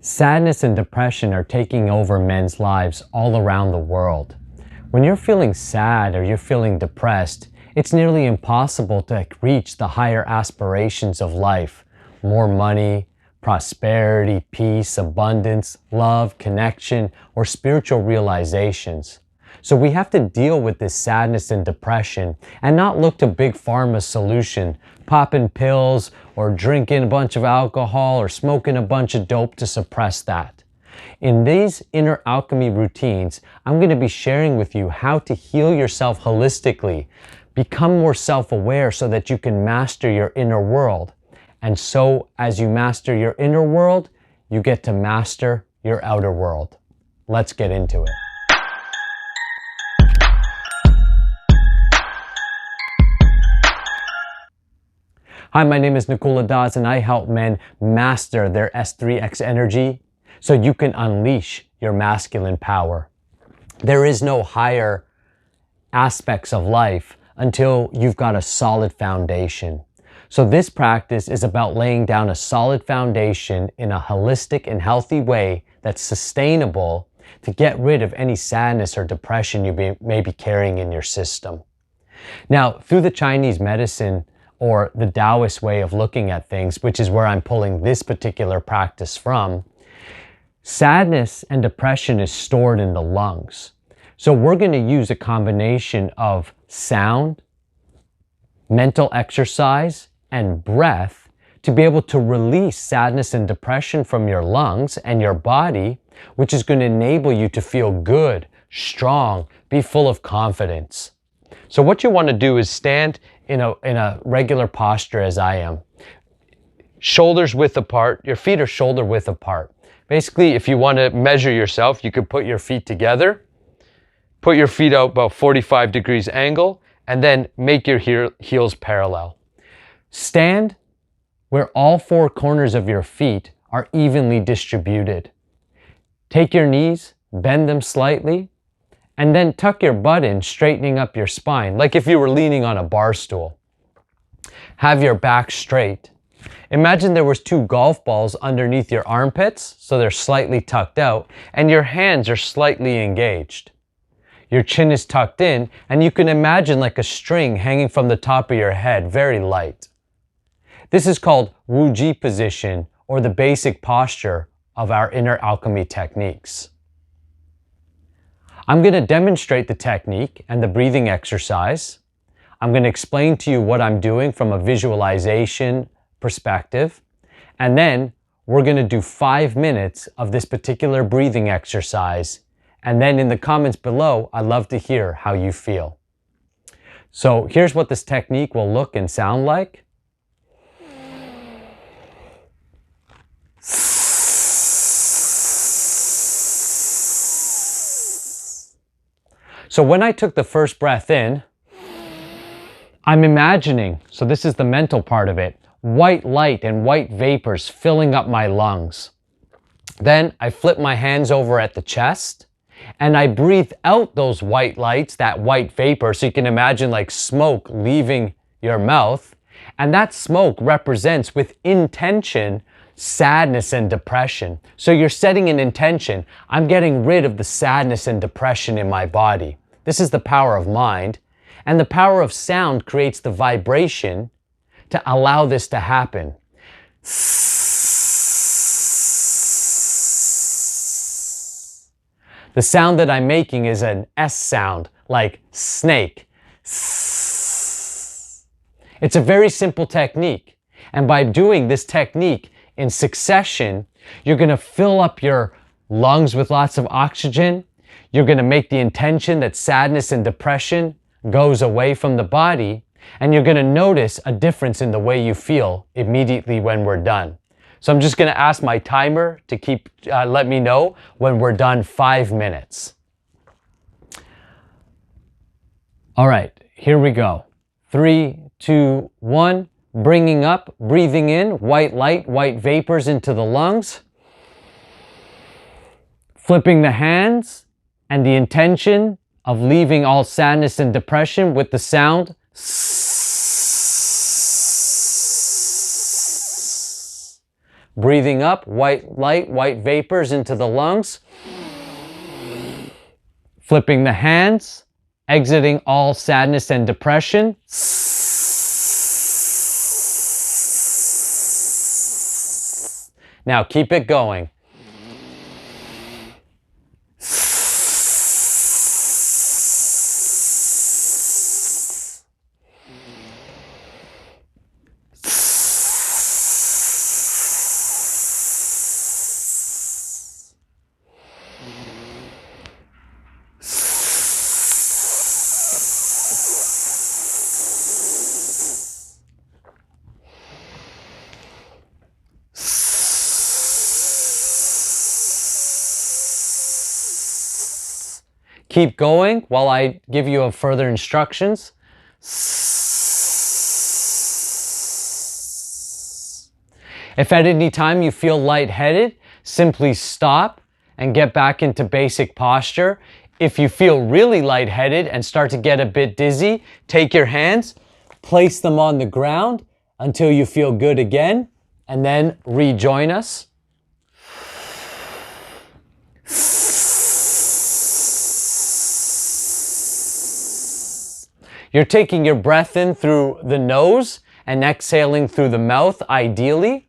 Sadness and depression are taking over men's lives all around the world. When you're feeling sad or you're feeling depressed, it's nearly impossible to reach the higher aspirations of life. More money, prosperity, peace, abundance, love, connection, or spiritual realizations. So we have to deal with this sadness and depression and not look to big pharma's solution, popping pills or drinking a bunch of alcohol or smoking a bunch of dope to suppress that. In these inner alchemy routines, I'm going to be sharing with you how to heal yourself holistically, become more self-aware so that you can master your inner world. And so as you master your inner world, you get to master your outer world. Let's get into it. Hi, my name is Nakula and I help men master their S3X energy so you can unleash your masculine power. There is no higher aspects of life until you've got a solid foundation. So this practice is about laying down a solid foundation in a holistic and healthy way that's sustainable to get rid of any sadness or depression you may be carrying in your system. Now, through the Chinese medicine or the Taoist way of looking at things, which is where I'm pulling this particular practice from, sadness and depression is stored in the lungs. So we're going to use a combination of sound, mental exercise, and breath to be able to release sadness and depression from your lungs and your body, which is going to enable you to feel good, strong, be full of confidence. So what you want to do is stand in a regular posture as I am. Shoulders width apart, your feet are shoulder width apart. Basically, if you want to measure yourself, you could put your feet together, put your feet out about 45 degrees angle, and then make your heels parallel. Stand where all four corners of your feet are evenly distributed. Take your knees, bend them slightly, and then tuck your butt in, straightening up your spine, like if you were leaning on a bar stool. Have your back straight. Imagine there was two golf balls underneath your armpits, so they're slightly tucked out, and your hands are slightly engaged. Your chin is tucked in, and you can imagine like a string hanging from the top of your head, very light. This is called Wu Ji position, or the basic posture of our inner alchemy techniques. I'm going to demonstrate the technique and the breathing exercise. I'm going to explain to you what I'm doing from a visualization perspective. And then we're going to do 5 minutes of this particular breathing exercise. And then in the comments below, I'd love to hear how you feel. So here's what this technique will look and sound like. So when I took the first breath in, I'm imagining, so this is the mental part of it, white light and white vapors filling up my lungs. Then I flip my hands over at the chest and I breathe out those white lights, that white vapor, so you can imagine like smoke leaving your mouth. And that smoke represents with intention sadness and depression. So you're setting an intention. I'm getting rid of the sadness and depression in my body. This is the power of mind. And the power of sound creates the vibration to allow this to happen. The sound that I'm making is an S sound, like snake. It's a very simple technique. And by doing this technique in succession, you're going to fill up your lungs with lots of oxygen. You're going to make the intention that sadness and depression goes away from the body. And you're going to notice a difference in the way you feel immediately when we're done. So I'm just going to ask my timer to let me know when we're done. 5 minutes. All right, here we go. 3, 2, 1. Bringing up, breathing in, white light, white vapors into the lungs. Flipping the hands and the intention of leaving all sadness and depression with the sound. Breathing up white light, white vapors into the lungs. Flipping the hands, exiting all sadness and depression. Now keep it going. Keep going while I give you further instructions. If at any time you feel lightheaded, simply stop and get back into basic posture. If you feel really lightheaded and start to get a bit dizzy, take your hands, place them on the ground until you feel good again, and then rejoin us. You're taking your breath in through the nose and exhaling through the mouth, ideally.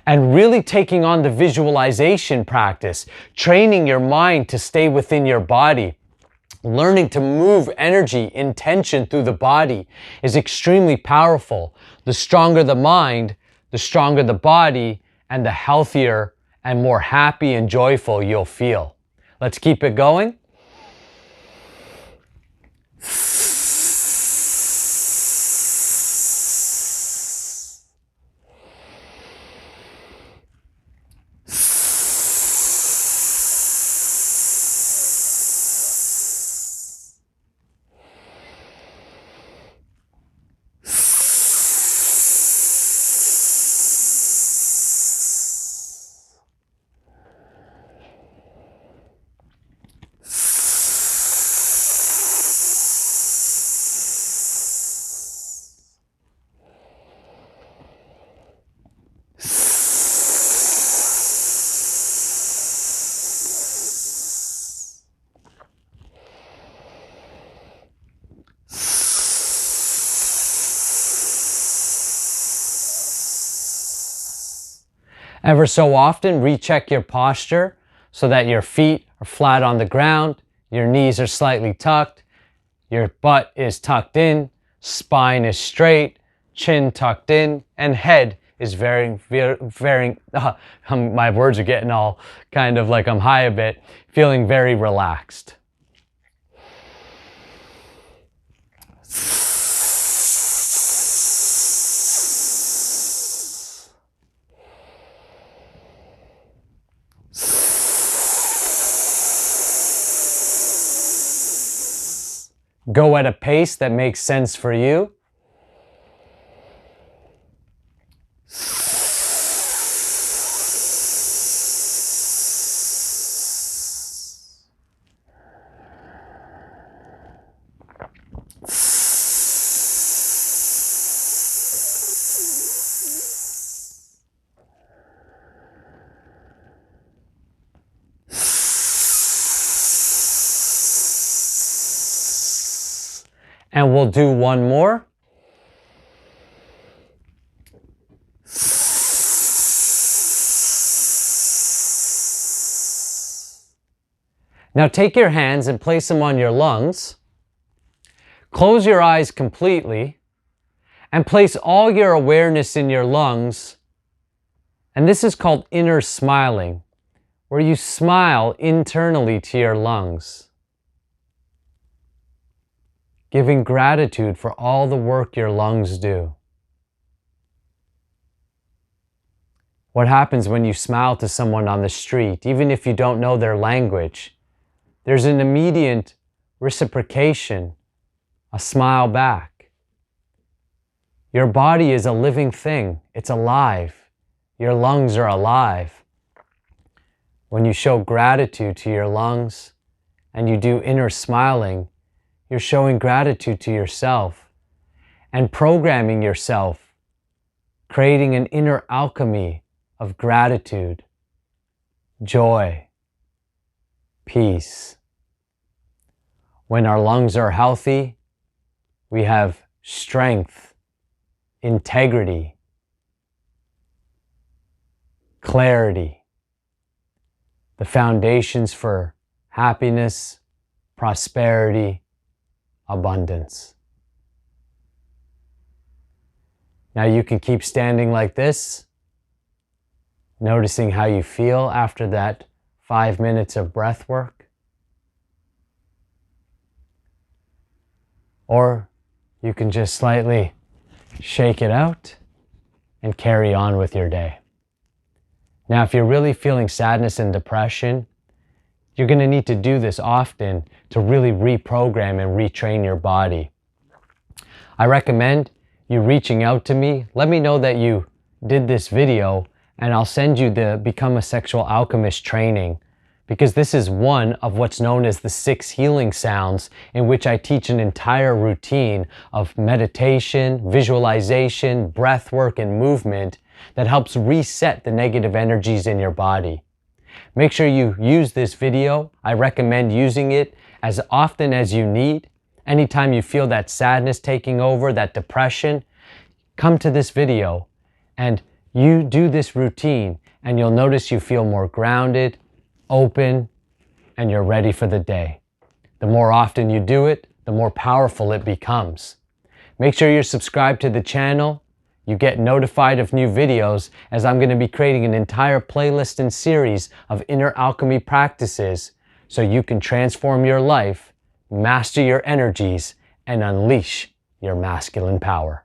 And really taking on the visualization practice, training your mind to stay within your body. Learning to move energy, intention through the body is extremely powerful. The stronger the mind, the stronger the body, and the healthier and more happy and joyful you'll feel. Let's keep it going. Ever so often, recheck your posture so that your feet are flat on the ground, your knees are slightly tucked, your butt is tucked in, spine is straight, chin tucked in, and head is my words are getting all kind of like I'm high a bit, feeling very relaxed. Go at a pace that makes sense for you. And we'll do one more. Now take your hands and place them on your lungs. Close your eyes completely and place all your awareness in your lungs. And this is called inner smiling, where you smile internally to your lungs, giving gratitude for all the work your lungs do. What happens when you smile to someone on the street, even if you don't know their language? There's an immediate reciprocation, a smile back. Your body is a living thing. It's alive. your lungs are alive. When you show gratitude to your lungs and you do inner smiling, you're showing gratitude to yourself and programming yourself, creating an inner alchemy of gratitude, joy, peace. When our lungs are healthy, we have strength, integrity, clarity, the foundations for happiness, prosperity, abundance. Now you can keep standing like this, noticing how you feel after that 5 minutes of breath work. Or you can just slightly shake it out and carry on with your day. Now, if you're really feeling sadness and depression, you're going to need to do this often to really reprogram and retrain your body. I recommend you reaching out to me. Let me know that you did this video and I'll send you the Become a Sexual Alchemist training, because this is one of what's known as the 6 healing sounds, in which I teach an entire routine of meditation, visualization, breath work, and movement that helps reset the negative energies in your body. Make sure you use this video. I recommend using it as often as you need. Anytime you feel that sadness taking over, that depression, come to this video and you do this routine and you'll notice you feel more grounded, open, and you're ready for the day. The more often you do it, the more powerful it becomes. Make sure you're subscribed to the channel. You get notified of new videos, as I'm going to be creating an entire playlist and series of inner alchemy practices so you can transform your life, master your energies, and unleash your masculine power.